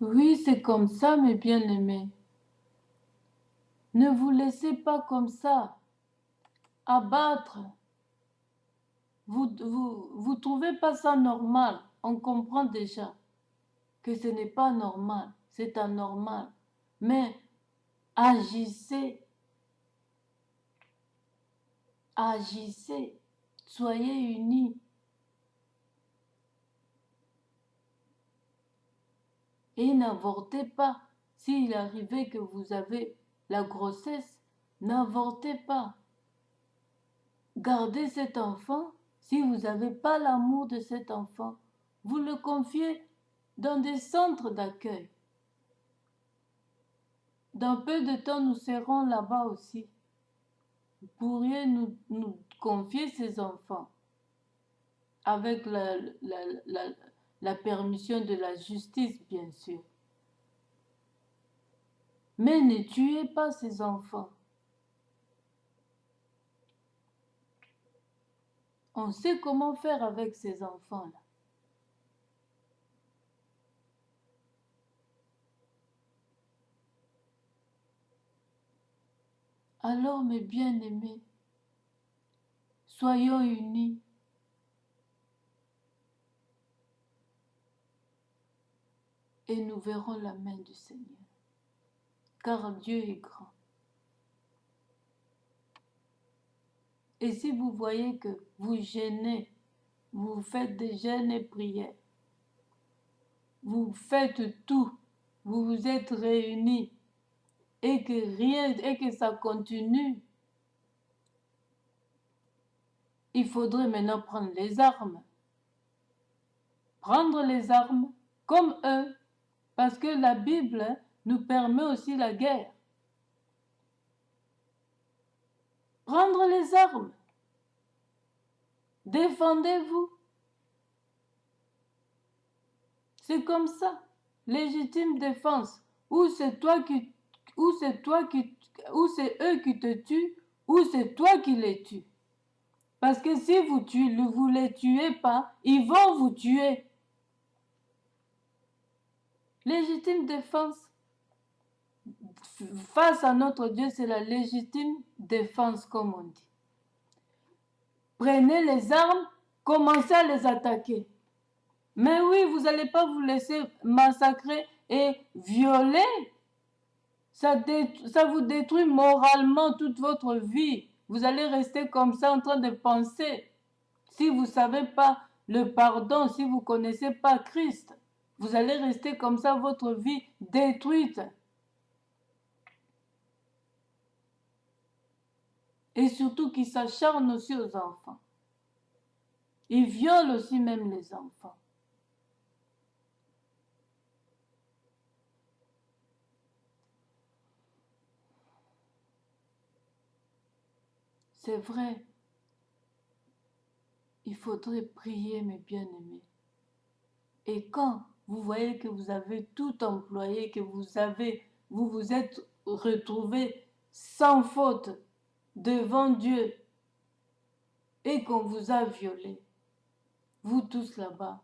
Oui, c'est comme ça, mes bien-aimés. Ne vous laissez pas comme ça abattre. Vous trouvez pas ça normal. On comprend déjà que ce n'est pas normal, c'est anormal. Mais agissez, agissez, soyez unis. Et n'avortez pas. S'il arrivait que vous avez la grossesse, n'avortez pas. Gardez cet enfant. Si vous n'avez pas l'amour de cet enfant, vous le confiez dans des centres d'accueil. Dans peu de temps, nous serons là-bas aussi. Vous pourriez nous confier ces enfants avec la permission de la justice, bien sûr. Mais ne tuez pas ces enfants. On sait comment faire avec ces enfants-là. Alors, mes bien-aimés, soyons unis. Et nous verrons la main du Seigneur. Car Dieu est grand. Et si vous voyez que vous gênez, vous faites des jeûnes et prières, vous faites tout, vous vous êtes réunis et que rien, et que ça continue, il faudrait maintenant prendre les armes. Prendre les armes comme eux, parce que la Bible nous permet aussi la guerre. Prendre les armes. Défendez-vous. C'est comme ça. Légitime défense. Ou c'est eux qui te tuent, ou c'est toi qui les tues. Parce que si vous les tuez pas, ils vont vous tuer. Légitime défense. Face à notre Dieu, c'est la légitime défense, comme on dit. Prenez les armes, commencez à les attaquer. Mais oui, vous n'allez pas vous laisser massacrer et violer. Ça vous détruit moralement toute votre vie. Vous allez rester comme ça en train de penser. Si vous ne savez pas le pardon, si vous ne connaissez pas Christ, vous allez rester comme ça, votre vie détruite. Et surtout qu'ils s'acharnent aussi aux enfants. Ils violent aussi même les enfants. C'est vrai. Il faudrait prier, mes bien-aimés. Et quand vous voyez que vous avez tout employé, que vous vous êtes retrouvés sans faute devant Dieu et qu'on vous a violé, vous tous là-bas,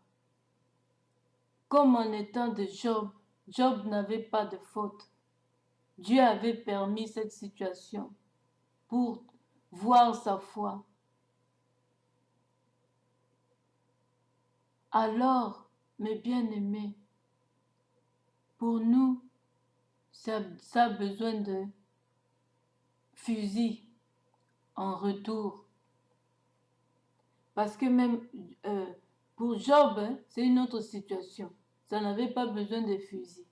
comme en étant de Job, Job n'avait pas de faute. Dieu avait permis cette situation pour voir sa foi. Alors, mes bien-aimés, pour nous, ça a besoin de fusil en retour. Parce que même pour Job, hein, c'est une autre situation. Ça n'avait pas besoin de fusil.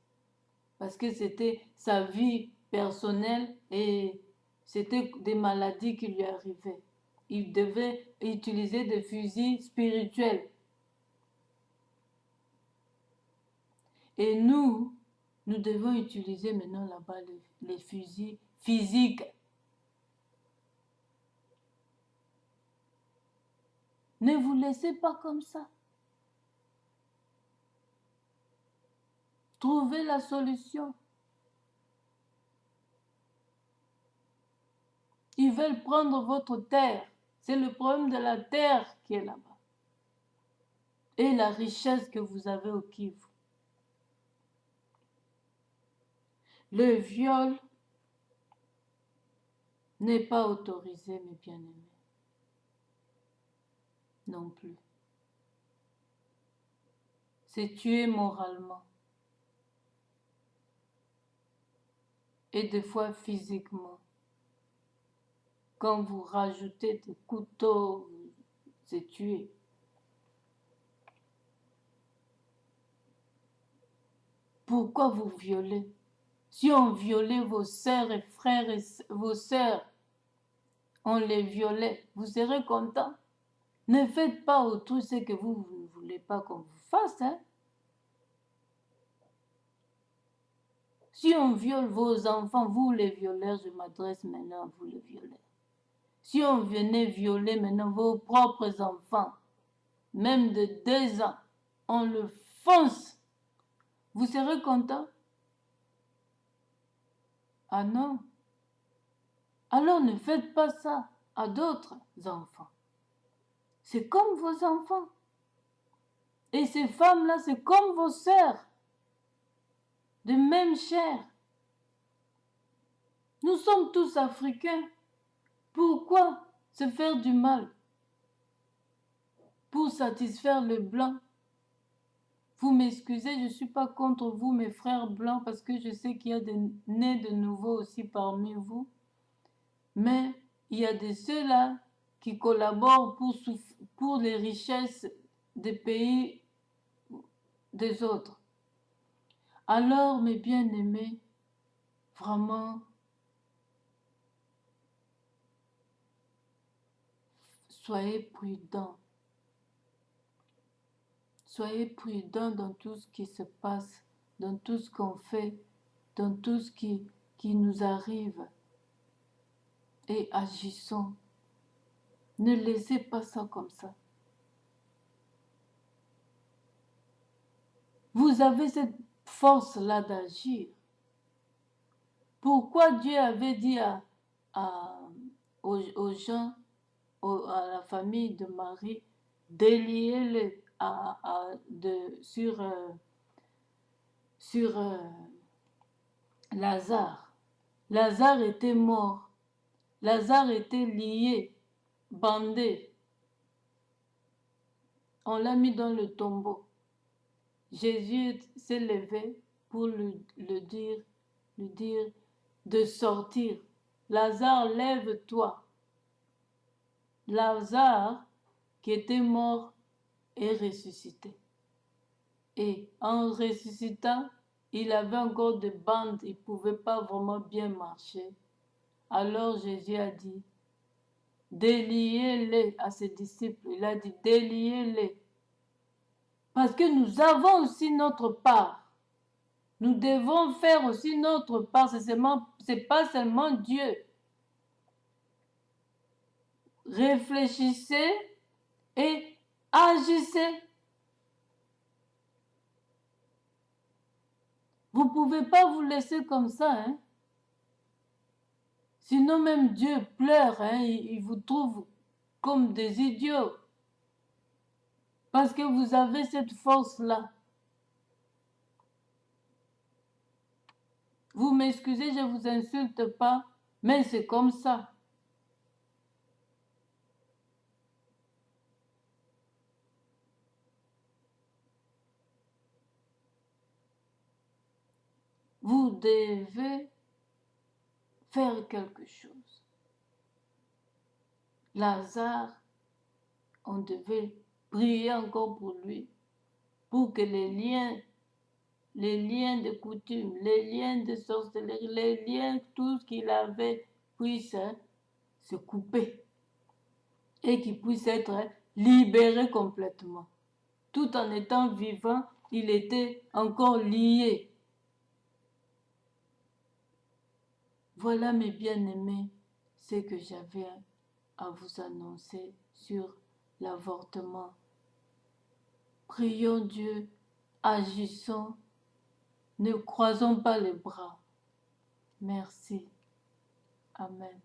Parce que c'était sa vie personnelle et c'était des maladies qui lui arrivaient. Il devait utiliser des fusils spirituels. Et nous devons utiliser maintenant là-bas les fusils physiques. Ne vous laissez pas comme ça. Trouvez la solution. Ils veulent prendre votre terre. C'est le problème de la terre qui est là-bas. Et la richesse que vous avez au Kivu. Le viol n'est pas autorisé, mes bien-aimés. Non plus. C'est tuer moralement. Et des fois physiquement. Quand vous rajoutez des couteaux, c'est tuer. Pourquoi vous violez? Si on violait vos sœurs et frères et vos sœurs, on les violait, vous serez content. Ne faites pas autrui ce que vous ne voulez pas qu'on vous fasse. Hein? Si on viole vos enfants, vous les violeurs, je m'adresse maintenant à vous les violeurs. Si on venait violer maintenant vos propres enfants, même de 2 ans, on le fonce. Vous serez content? Ah non. Alors ne faites pas ça à d'autres enfants. C'est comme vos enfants. Et ces femmes-là, c'est comme vos sœurs, de même chair. Nous sommes tous africains. Pourquoi se faire du mal pour satisfaire le blanc? Vous m'excusez, je ne suis pas contre vous, mes frères blancs, parce que je sais qu'il y a des nés de nouveau aussi parmi vous. Mais il y a de ceux-là qui collaborent pour les richesses des pays des autres. Alors, mes bien-aimés, vraiment, soyez prudents. Soyez prudents dans tout ce qui se passe, dans tout ce qu'on fait, dans tout ce qui nous arrive. Et agissons. Ne laissez pas ça comme ça. Vous avez cette force-là d'agir. Pourquoi Dieu avait dit aux gens, à la famille de Marie, déliez-le sur Lazare. Lazare était mort. Lazare était lié, bandé. On l'a mis dans le tombeau. Jésus s'est levé pour lui dire de sortir. Lazare, lève-toi. Lazare, qui était mort, est ressuscité. Et en ressuscitant, il avait encore des bandes, il ne pouvait pas vraiment bien marcher. Alors Jésus a dit, déliez-les à ses disciples. Il a dit, déliez-les. Parce que nous avons aussi notre part. Nous devons faire aussi notre part. Ce n'est pas seulement Dieu. Réfléchissez et agissez. Vous ne pouvez pas vous laisser comme ça. Hein? Sinon même Dieu pleure. Hein? Il vous trouve comme des idiots. Parce que vous avez cette force-là. Vous m'excusez, je ne vous insulte pas, mais c'est comme ça. Vous devez faire quelque chose. Lazare, on devait prier encore pour lui, pour que les liens de coutume, les liens de sorcellerie, les liens, tout ce qu'il avait puisse se couper et qu'il puisse être libéré complètement. Tout en étant vivant, il était encore lié. Voilà mes bien-aimés, ce que j'avais à vous annoncer sur l'avortement. Prions Dieu, agissons, ne croisons pas les bras. Merci. Amen.